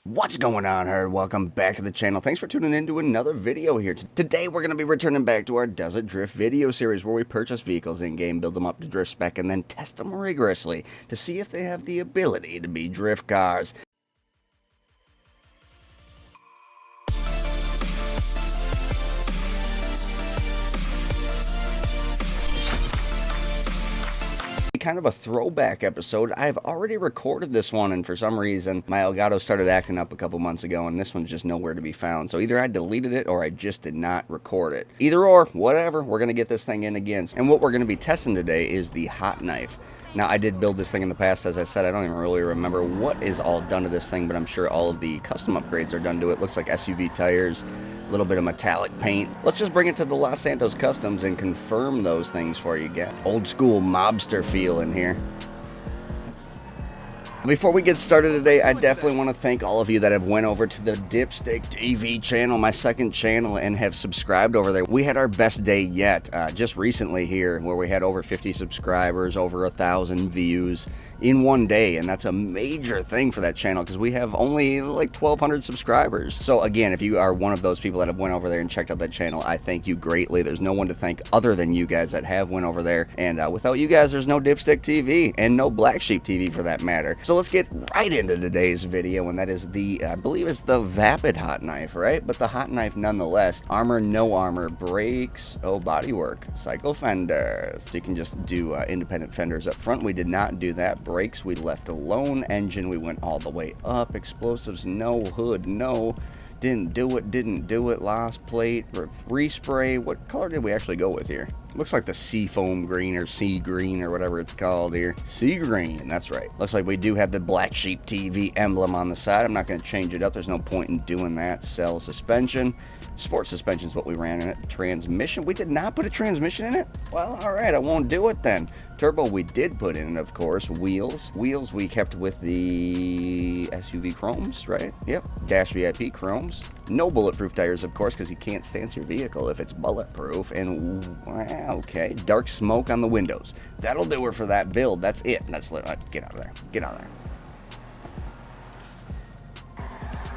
What's going on, Herd? Welcome back to the channel. Thanks for tuning in to another video here. Today we're going to be returning back to our Does It Drift video series where we purchase vehicles in-game, build them up to drift spec, and then test them rigorously to see if they have the ability to be drift cars. Kind of a throwback episode. I've already recorded this one, and for some reason my Elgato started acting up a couple months ago, and this one's just nowhere to be found. So either I deleted it or I just did not record it. Either or, whatever, we're gonna get this thing in again. And what we're gonna be testing today is the Hotknife. Now, I did build this thing in the past. As I said, I don't even really remember what is all done to this thing, but I'm sure all of the custom upgrades are done to it. Looks like SUV tires, a little bit of metallic paint. Let's just bring it to the Los Santos Customs and confirm those things for you guys. Old school mobster feel in here. Before we get started today, I definitely want to thank all of you that have went over to the Dipstick TV channel, my second channel, and have subscribed over there. We had our best day yet, just recently here, where we had over 50 subscribers, over 1,000 views in one day, and that's a major thing for that channel because we have only like 1,200 subscribers. So again, if you are one of those people that have went over there and checked out that channel, I thank you greatly. There's no one to thank other than you guys that have went over there, and without you guys, there's no Dipstick TV and no Black Sheep TV for that matter. So let's get right into today's video, and that is the, I believe it's the Vapid Hotknife, right? But the Hotknife nonetheless. Armor, no armor, brakes, bodywork, cycle fenders. So you can just do independent fenders up front. We did not do that. Brakes we left alone. Engine we went all the way up. Explosives no. Hood no. Didn't do it. Lost plate, respray. What color did we actually go with here? Looks like the seafoam green or sea green or whatever it's called here. Sea green, that's right. Looks like we do have the Black Sheep TV emblem on the side. I'm not going to change it up. There's no point in doing that. Cell suspension. Sport suspension is what we ran in it. Transmission, we did not put a transmission in it? Well, all right, I won't do it then. Turbo we did put in it, of course. Wheels we kept with the SUV chromes, right? Yep. Dash VIP chromes. No bulletproof tires, of course, because you can't stance your vehicle if it's bulletproof. And, okay, dark smoke on the windows. That'll do it for that build. That's it. Get out of there. Get out of there.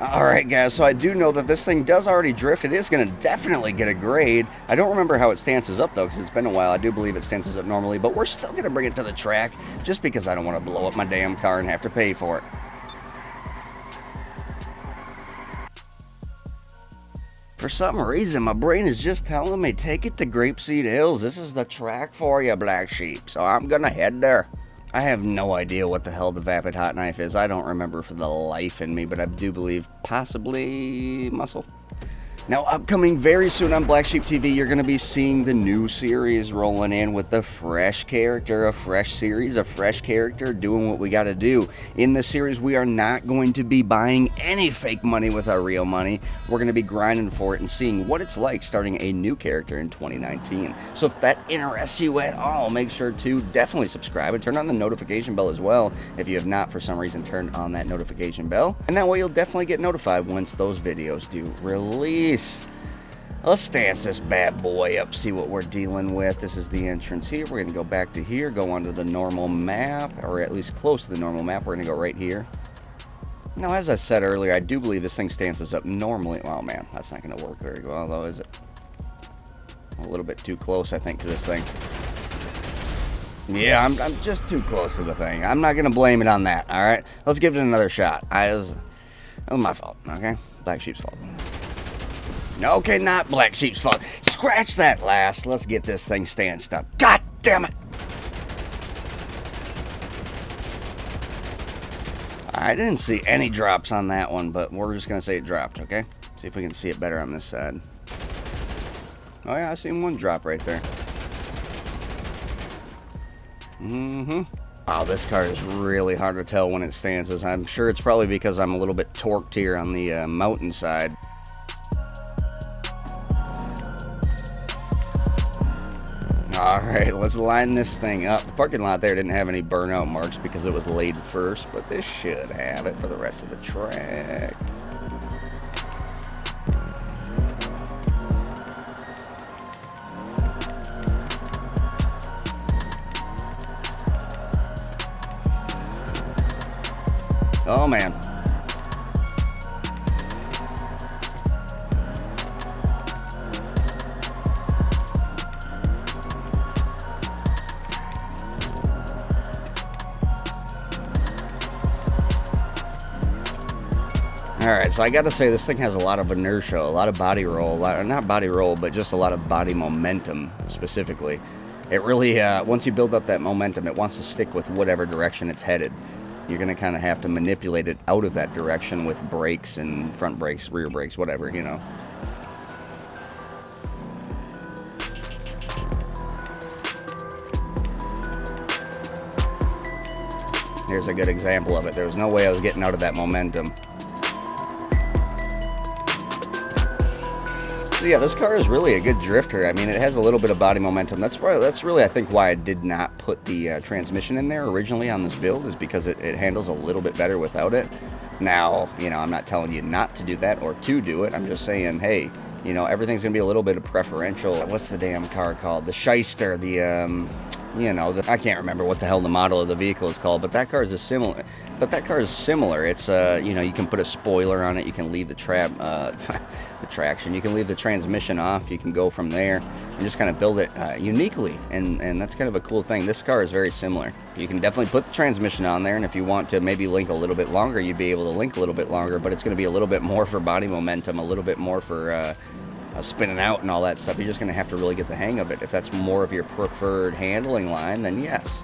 Alright guys, so I do know that this thing does already drift. It is going to definitely get a grade. I don't remember how it stances up though, because it's been a while. I do believe it stances up normally, but we're still going to bring it to the track just because I don't want to blow up my damn car and have to pay for it. For some reason, my brain is just telling me, take it to Grapeseed Hills. This is the track for you, Black Sheep. So I'm going to head there. I have no idea what the hell the Vapid Hotknife is. I don't remember for the life in me, but I do believe possibly muscle. Now, upcoming very soon on Black Sheep TV, you're going to be seeing the new series rolling in with the fresh character, a fresh series, a fresh character doing what we got to do. In this series, we are not going to be buying any fake money with our real money. We're going to be grinding for it and seeing what it's like starting a new character in 2019. So if that interests you at all, make sure to definitely subscribe and turn on the notification bell as well if you have not for some reason turned on that notification bell. And that way you'll definitely get notified once those videos do release. Let's stance this bad boy up, see what we're dealing with. This is the entrance here. We're going to go back to here, go onto the normal map, or at least close to the normal map. We're going to go right here. Now, as I said earlier, I do believe this thing stances up normally. Oh, man, that's not going to work very well, though, is it? A little bit too close, I think, to this thing. Yeah, I'm just too close to the thing. I'm not going to blame it on that, all right? Let's give it another shot. That was my fault, okay? Black Sheep's fault. Okay, not Black Sheep's fault. Scratch that last. Let's get this thing stanced up. God damn it! I didn't see any drops on that one, but we're just going to say it dropped, okay? See if we can see it better on this side. Oh yeah, I seen one drop right there. Wow, this car is really hard to tell when it stances. I'm sure it's probably because I'm a little bit torqued here on the mountainside. Alright, let's line this thing up. The parking lot there didn't have any burnout marks because it was laid first, but this should have it for the rest of the track. Oh man. Alright, so I gotta say, this thing has a lot of inertia, a lot of body roll, not body roll, but just a lot of body momentum, specifically. It really, once you build up that momentum, it wants to stick with whatever direction it's headed. You're gonna kind of have to manipulate it out of that direction with brakes and front brakes, rear brakes, whatever, you know. Here's a good example of it. There was no way I was getting out of that momentum. So yeah, this car is really a good drifter. I mean, it has a little bit of body momentum. That's really, I think, why I did not put the transmission in there originally on this build, is because it handles a little bit better without it. Now, you know, I'm not telling you not to do that or to do it. I'm just saying, hey, you know, everything's going to be a little bit of preferential. What's the damn car called? The Shyster, you know, I can't remember what the hell the model of the vehicle is called, but that car is similar. It's, you know, you can put a spoiler on it. You can leave the the traction. You can leave the transmission off. You can go from there and just kind of build it uniquely, and that's kind of a cool thing. This car is very similar. You can definitely put the transmission on there, and if you want to maybe link a little bit longer, you'd be able to link a little bit longer, but it's going to be a little bit more for body momentum, a little bit more for spinning out and all that stuff. You're just going to have to really get the hang of it. If that's more of your preferred handling line, then yes.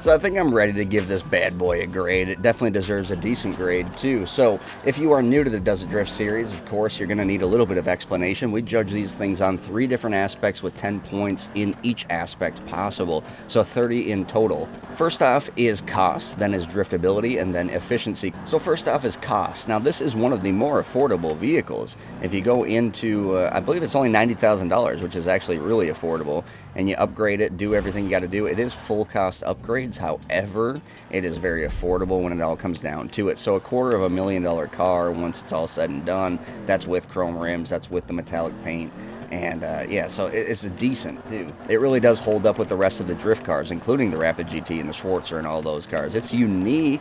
So I think I'm ready to give this bad boy a grade. It definitely deserves a decent grade too. So if you are new to the Does It Drift series, of course, you're going to need a little bit of explanation. We judge these things on 3 different aspects with 10 points in each aspect possible. So 30 in total. First off is cost, then is driftability, and then efficiency. So first off is cost. Now this is one of the more affordable vehicles. If you go into, I believe it's only $90,000, which is actually really affordable, and you upgrade it, do everything you got to do. It is full cost upgrades. However, it is very affordable when it all comes down to it. So $250,000 car, once it's all said and done, that's with chrome rims, that's with the metallic paint. And yeah, so it's a decent too. It really does hold up with the rest of the drift cars, including the Rapid GT and the Schwarzer and all those cars. It's unique.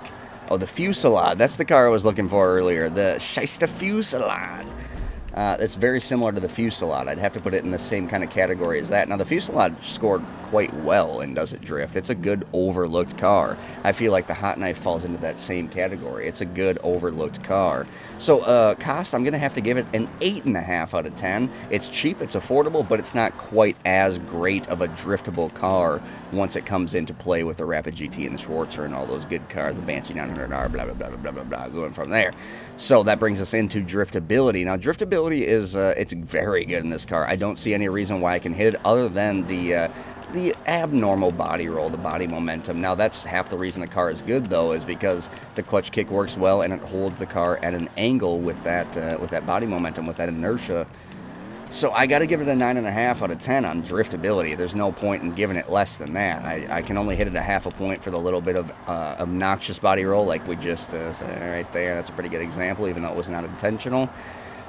Oh, the Fusillade. That's the car I was looking for earlier. The Shyster Fusillade. It's very similar to the Fusillade. I'd have to put it in the same kind of category as that. Now, the Fusillade scored quite well in Does It Drift. It's a good overlooked car. I feel like the Hotknife falls into that same category. It's a good overlooked car. So, cost, I'm going to have to give it an 8.5 out of 10. It's cheap, it's affordable, but it's not quite as great of a driftable car once it comes into play with the Rapid GT and the Schwarzer and all those good cars, the Banshee 900R, blah, blah, blah, blah, blah, blah, blah, going from there. So that brings us into driftability. Now, driftability is, it's very good in this car. I don't see any reason why I can hit it other than the abnormal body roll, the body momentum. Now, that's half the reason the car is good, though, is because the clutch kick works well and it holds the car at an angle with that body momentum, with that inertia. So I got to give it a 9.5 out of 10 on driftability. There's no point in giving it less than that. I can only hit it a half a point for the little bit of obnoxious body roll, like we just said right there. That's a pretty good example, even though it was not intentional.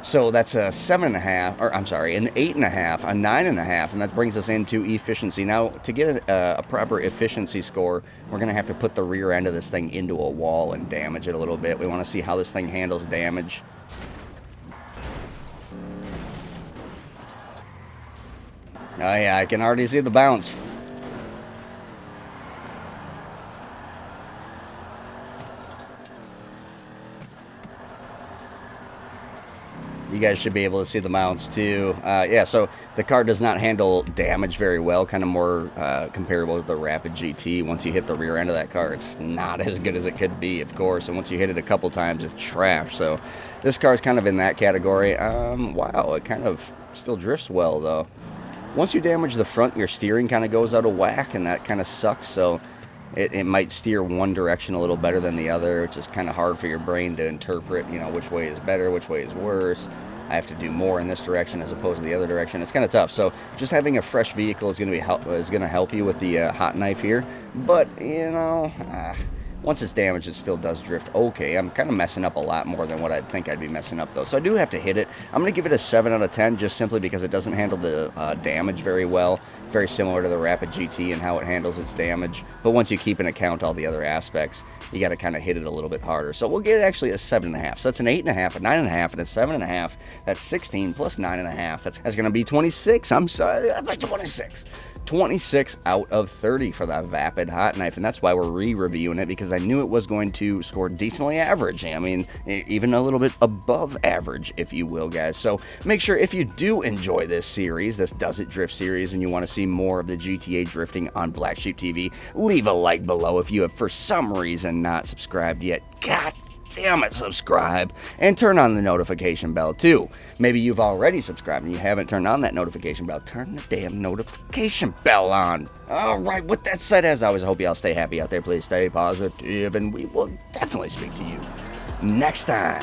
So that's a 7.5, or I'm sorry, an 8.5, a 9.5, and that brings us into efficiency. Now, to get a proper efficiency score, we're going to have to put the rear end of this thing into a wall and damage it a little bit. We want to see how this thing handles damage. Oh yeah, I can already see the bounce. You guys should be able to see the mounts too. Yeah, so the car does not handle damage very well, kind of more comparable to the Rapid GT. Once you hit the rear end of that car, it's not as good as it could be, of course. And once you hit it a couple times, it's trash. So this car is kind of in that category. Wow, it kind of still drifts well, though. Once you damage the front, your steering kind of goes out of whack, and that kind of sucks. So it might steer one direction a little better than the other, which is kind of hard for your brain to interpret, you know, which way is better, which way is worse. I have to do more in this direction as opposed to the other direction. It's kind of tough. So just having a fresh vehicle is going to help you with the Hotknife here. But you know, once it's damaged, it still does drift okay. I'm kind of messing up a lot more than what I'd think I'd be messing up, though. So I do have to hit it. I'm going to give it a 7 out of 10 just simply because it doesn't handle the damage very well. Very similar to the Rapid GT and how it handles its damage. But once you keep in account all the other aspects, you got to kind of hit it a little bit harder. So we'll get actually a 7.5. So that's an 8.5, a 9.5, and a 7.5. That's 16 plus 9.5. That's going to be 26. I'm sorry, I'm like 26. 26 out of 30 for that Vapid Hotknife, and that's why we're re-reviewing it, because I knew it was going to score decently average. I mean, even a little bit above average, if you will, guys. So make sure if you do enjoy this series, this Does It Drift series, and you want to see more of the GTA drifting on Black Sheep TV, leave a like below if you have for some reason not subscribed yet. God damn it, subscribe, and turn on the notification bell too. Maybe you've already subscribed and you haven't turned on that notification bell. Turn the damn notification bell on. All right, with that said, as always, I hope y'all stay happy out there. Please stay positive, and we will definitely speak to you next time.